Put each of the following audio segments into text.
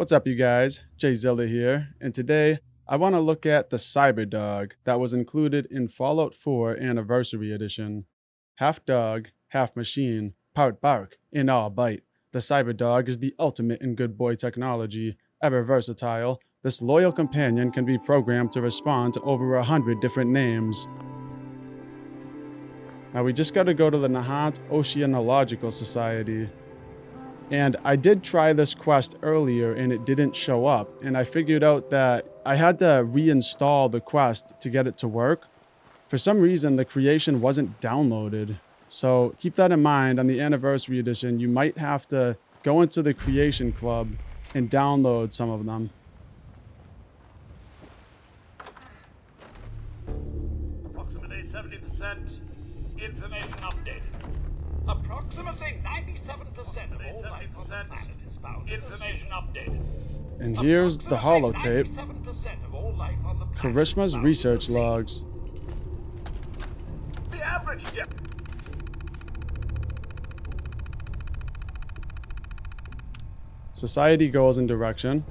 What's up, you guys? Jay Zilla here, and today I want to look at the Cyberdog that was included in Fallout 4 Anniversary Edition. Half dog, half machine, part bark, in all Byte. The Cyberdog is the ultimate in good boy technology. Ever versatile, this loyal companion can be programmed to respond to over 100 different names. Now we just gotta go to the Nahant Oceanographic Society. And I did try this quest earlier and it didn't show up. And I figured out that I had to reinstall the quest to get it to work. For some reason, the creation wasn't downloaded. So keep that in mind. On the Anniversary Edition, you might have to go into the Creation Club and download some of them. Approximately 70% information updated. Approximately 97% of all life on the planet is found. Information updated. And here's the Holotape. Karishma's research logs. The average depth. Society goals and direction.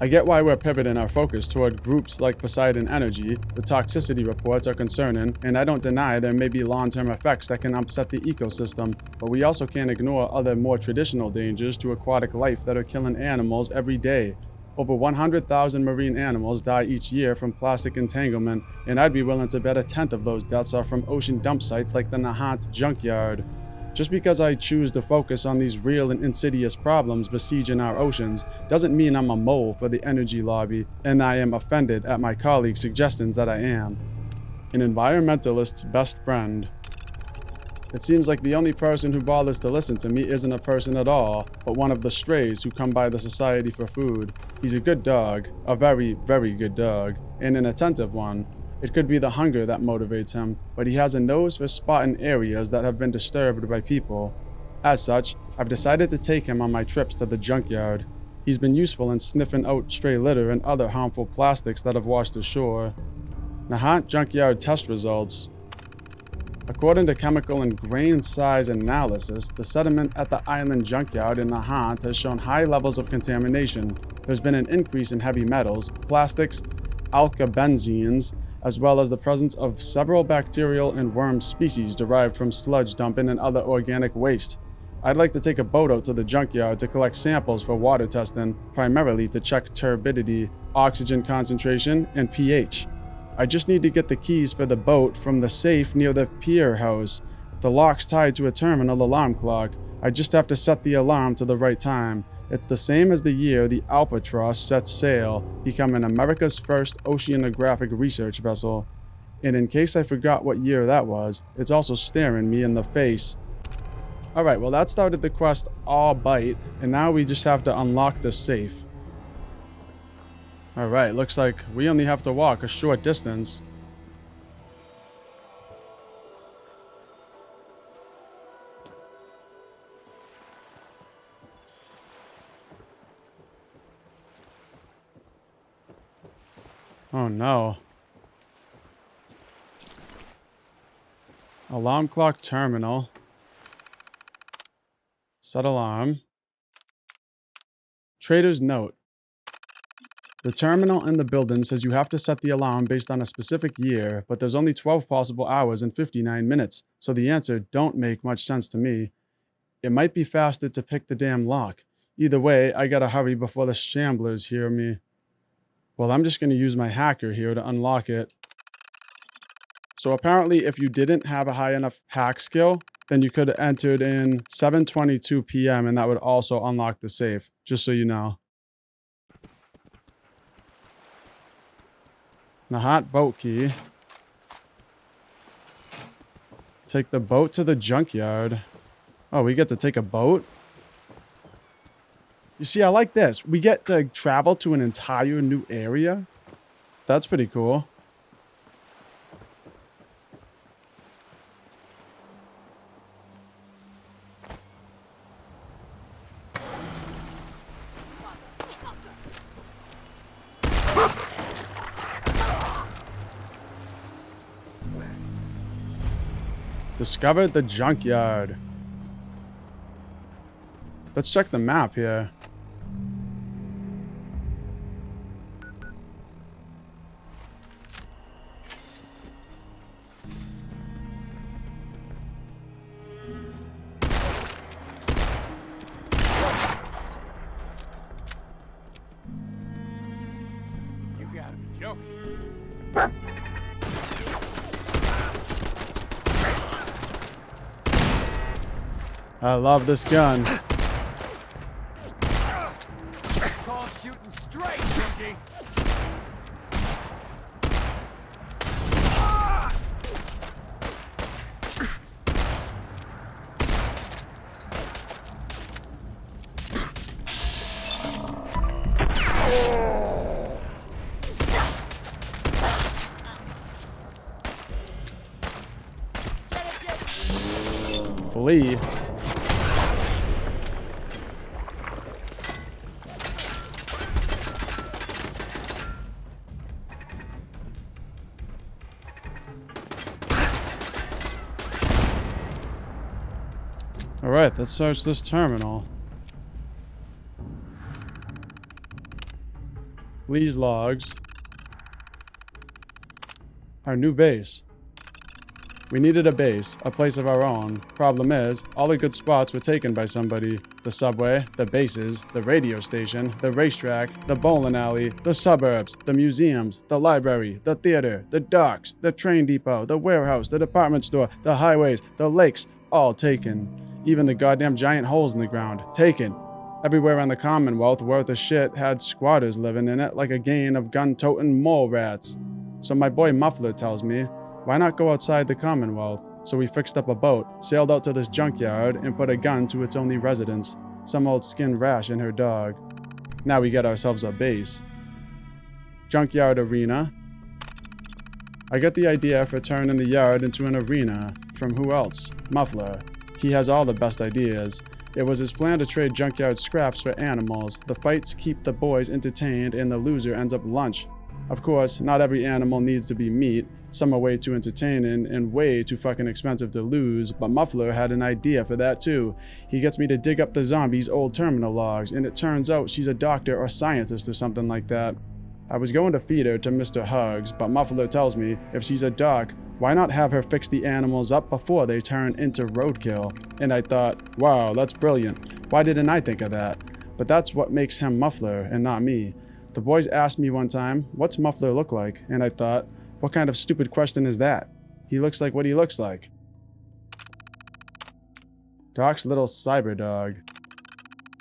I get why we're pivoting our focus toward groups like Poseidon Energy. The toxicity reports are concerning, and I don't deny there may be long-term effects that can upset the ecosystem, but we also can't ignore other more traditional dangers to aquatic life that are killing animals every day. Over 100,000 marine animals die each year from plastic entanglement, and I'd be willing to bet a tenth of those deaths are from ocean dump sites like the Nahant junkyard. Just because I choose to focus on these real and insidious problems besieging our oceans doesn't mean I'm a mole for the energy lobby, and I am offended at my colleagues' suggestions that I am. An environmentalist's best friend. It seems like the only person who bothers to listen to me isn't a person at all, but one of the strays who come by the society for food. He's a good dog, a very, very good dog, and an attentive one. It could be the hunger that motivates him, but he has a nose for spotting areas that have been disturbed by people. As such, I've decided to take him on my trips to the junkyard. He's been useful in sniffing out stray litter and other harmful plastics that have washed ashore. Nahant junkyard test results. According to chemical and grain size analysis, the sediment at the island junkyard in Nahant has shown high levels of contamination. There's been an increase in heavy metals, plastics, alkabenzenes, as well as the presence of several bacterial and worm species derived from sludge dumping and other organic waste. I'd like to take a boat out to the junkyard to collect samples for water testing, primarily to check turbidity, oxygen concentration, and pH. I just need to get the keys for the boat from the safe near the pier house. The lock's tied to a terminal alarm clock. I just have to set the alarm to the right time. It's the same as the year the Albatross set sail, becoming America's first oceanographic research vessel. And in case I forgot what year that was, it's also staring me in the face. Alright, well that started the quest all Byte, and now we just have to unlock the safe. Alright, looks like we only have to walk a short distance. Oh no. Alarm clock terminal. Set alarm. Trader's note. The terminal in the building says you have to set the alarm based on a specific year, but there's only 12 possible hours and 59 minutes, so the answer don't make much sense to me. It might be faster to pick the damn lock. Either way, I gotta hurry before the shamblers hear me. Well, I'm just going to use my hacker here to unlock it. So apparently, if you didn't have a high enough hack skill, then you could have entered in 7:22 p.m. and that would also unlock the safe, just so you know. Nahant boat key. Take the boat to the junkyard. Oh, we get to take a boat? You see, I like this. We get to travel to an entire new area. That's pretty cool. Discovered the junkyard. Let's check the map here. joking. I love this gun. Call shooting straight, Cookie. Flee. Alright, let's search this terminal. Lee's logs. Our new base. We needed a base, a place of our own. Problem is, all the good spots were taken by somebody. The subway, the bases, the radio station, the racetrack, the bowling alley, the suburbs, the museums, the library, the theater, the docks, the train depot, the warehouse, the department store, the highways, the lakes, all taken. Even the goddamn giant holes in the ground, taken. Everywhere in the Commonwealth worth of shit had squatters living in it like a gang of gun-toting mole rats. So my boy Muffler tells me, why not go outside the Commonwealth? So we fixed up a boat, sailed out to this junkyard, and put a gun to its only residence, some old skin rash and her dog. Now we get ourselves a base. Junkyard arena. I get the idea for turning the yard into an arena. From who else? Muffler. He has all the best ideas. It was his plan to trade junkyard scraps for animals. The fights keep the boys entertained and the loser ends up lunch. Of course, not every animal needs to be meat. Some are way too entertaining and way too fucking expensive to lose, but Muffler had an idea for that too. He gets me to dig up the zombie's old terminal logs, and it turns out she's a doctor or scientist or something like that. I was going to feed her to Mr. Hugs, but Muffler tells me if she's a doc, why not have her fix the animals up before they turn into roadkill? And I thought, wow, that's brilliant. Why didn't I think of that? But that's what makes him Muffler and not me. The boys asked me one time, what's Muffler look like? And I thought, what kind of stupid question is that? He looks like what he looks like. Doc's little Cyberdog.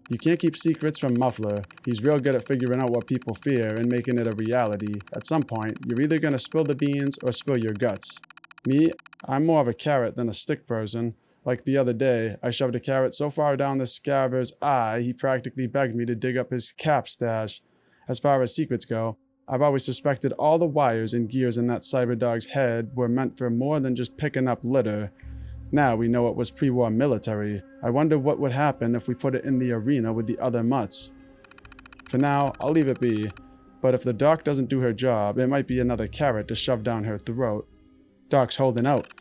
You can't keep secrets from Muffler. He's real good at figuring out what people fear and making it a reality. At some point, you're either gonna spill the beans or spill your guts. Me, I'm more of a carrot than a stick person. Like the other day, I shoved a carrot so far down the scabbard's eye, he practically begged me to dig up his cap stash. As far as secrets go, I've always suspected all the wires and gears in that Cyberdog's head were meant for more than just picking up litter. Now we know it was pre-war military. I wonder what would happen if we put it in the arena with the other mutts. For now, I'll leave it be, but if the doc doesn't do her job, it might be another carrot to shove down her throat. Doc's holding out.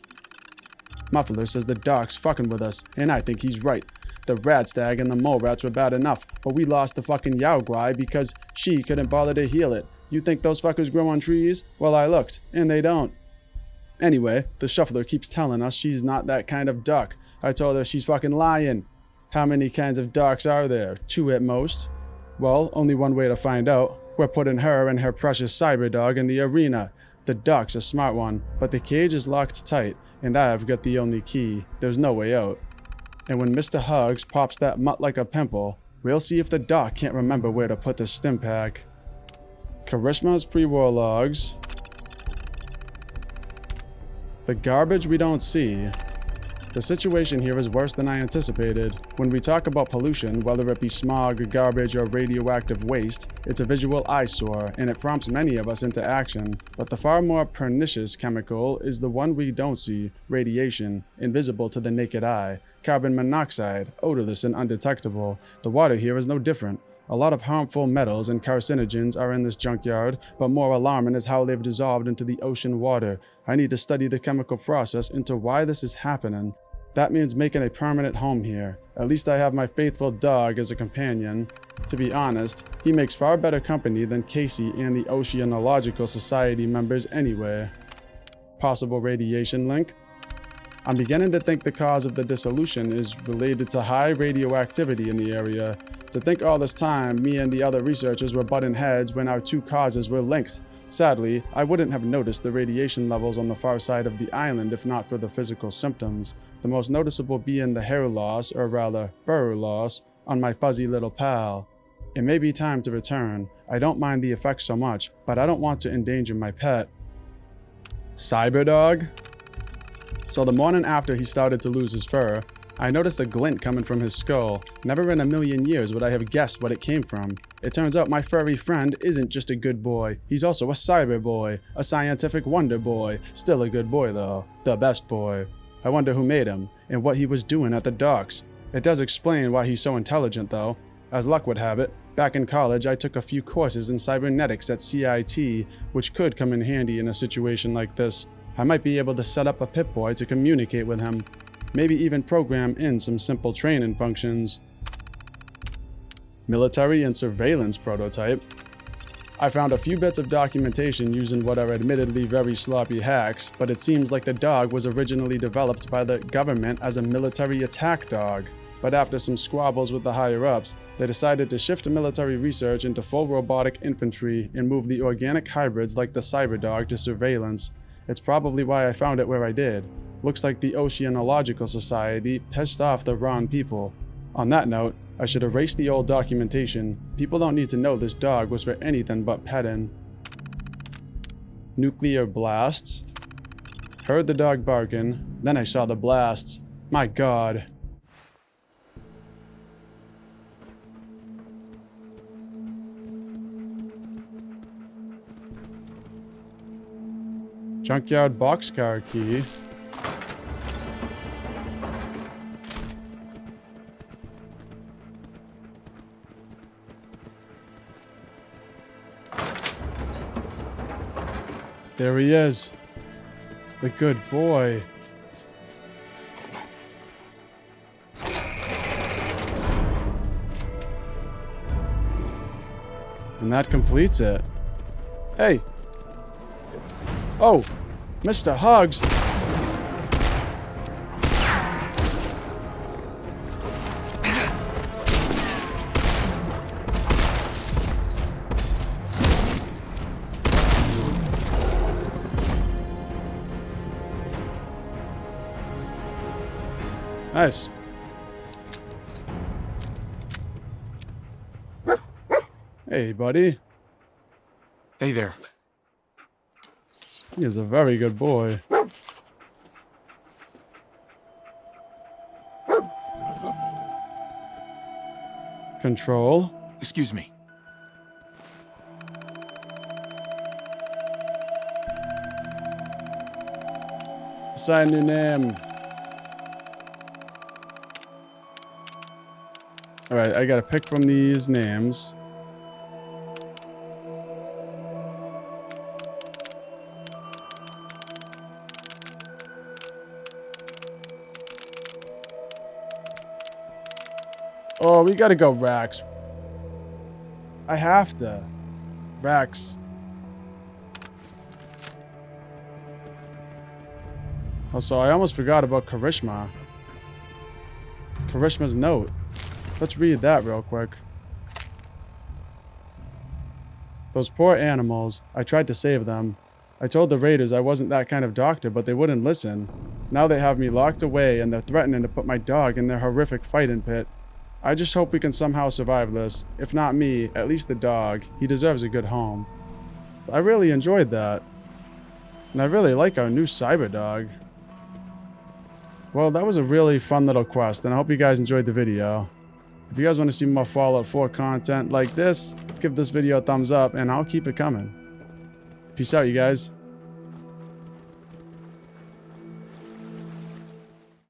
Muffler says the doc's fucking with us, and I think he's right. The Radstag and the mole rats were bad enough, but we lost the fucking Yaogwai because she couldn't bother to heal it. You think those fuckers grow on trees? Well, I looked, and they don't. Anyway, the shuffler keeps telling us she's not that kind of duck. I told her she's fucking lying. How many kinds of ducks are there? 2 at most. Well, only one way to find out. We're putting her and her precious Cyberdog in the arena. The duck's a smart one, but the cage is locked tight, and I've got the only key. There's no way out. And when Mr. Hugs pops that mutt like a pimple, we'll see if the doc can't remember where to put the stim pack. Karishma's pre-war logs. The garbage we don't see. The situation here is worse than I anticipated. When we talk about pollution, whether it be smog, garbage, or radioactive waste, it's a visual eyesore, and it prompts many of us into action. But the far more pernicious chemical is the one we don't see, radiation, invisible to the naked eye. Carbon monoxide, odorless and undetectable. The water here is no different. A lot of harmful metals and carcinogens are in this junkyard, but more alarming is how they've dissolved into the ocean water. I need to study the chemical process into why this is happening. That means making a permanent home here. At least I have my faithful dog as a companion. To be honest, he makes far better company than Casey and the Oceanological Society members anyway. Possible radiation link? I'm beginning to think the cause of the dissolution is related to high radioactivity in the area. To think all this time, me and the other researchers were butting heads when our two causes were linked. Sadly, I wouldn't have noticed the radiation levels on the far side of the island if not for the physical symptoms, the most noticeable being the hair loss, or rather, fur loss, on my fuzzy little pal. It may be time to return. I don't mind the effects so much, but I don't want to endanger my pet. Cyberdog? So the morning after he started to lose his fur, I noticed a glint coming from his skull. Never in a million years would I have guessed what it came from. It turns out my furry friend isn't just a good boy, he's also a cyber boy, a scientific wonder boy. Still a good boy though, the best boy. I wonder who made him, and what he was doing at the docks. It does explain why he's so intelligent though. As luck would have it, back in college I took a few courses in cybernetics at CIT, which could come in handy in a situation like this. I might be able to set up a Pip-Boy to communicate with him. Maybe even program in some simple training functions. Military and surveillance prototype. I found a few bits of documentation using what are admittedly very sloppy hacks, but it seems like the dog was originally developed by the government as a military attack dog. But after some squabbles with the higher-ups, they decided to shift military research into full robotic infantry and move the organic hybrids like the Cyberdog to surveillance. It's probably why I found it where I did. Looks like the Oceanographic Society pissed off the wrong people. On that note, I should erase the old documentation. People don't need to know this dog was for anything but petting. Nuclear blasts. Heard the dog barking, then I saw the blasts. My god. Junkyard boxcar key. There he is. The good boy. And that completes it. Hey. Oh, Mr. Hugs. Nice. Hey, buddy. Hey there. He is a very good boy. Control. Excuse me. Assign new name. Alright, I gotta pick from these names. Oh, we gotta go Rax. I have to. Rax. Also, I almost forgot about Karishma. Karishma's note. Let's read that real quick. Those poor animals. I tried to save them. I told the raiders I wasn't that kind of doctor, but they wouldn't listen. Now they have me locked away and they're threatening to put my dog in their horrific fighting pit. I just hope we can somehow survive this. If not me, at least the dog. He deserves a good home. I really enjoyed that. And I really like our new Cyberdog. Well, that was a really fun little quest, and I hope you guys enjoyed the video. If you guys want to see more Fallout 4 content like this, give this video a thumbs up, and I'll keep it coming. Peace out, you guys.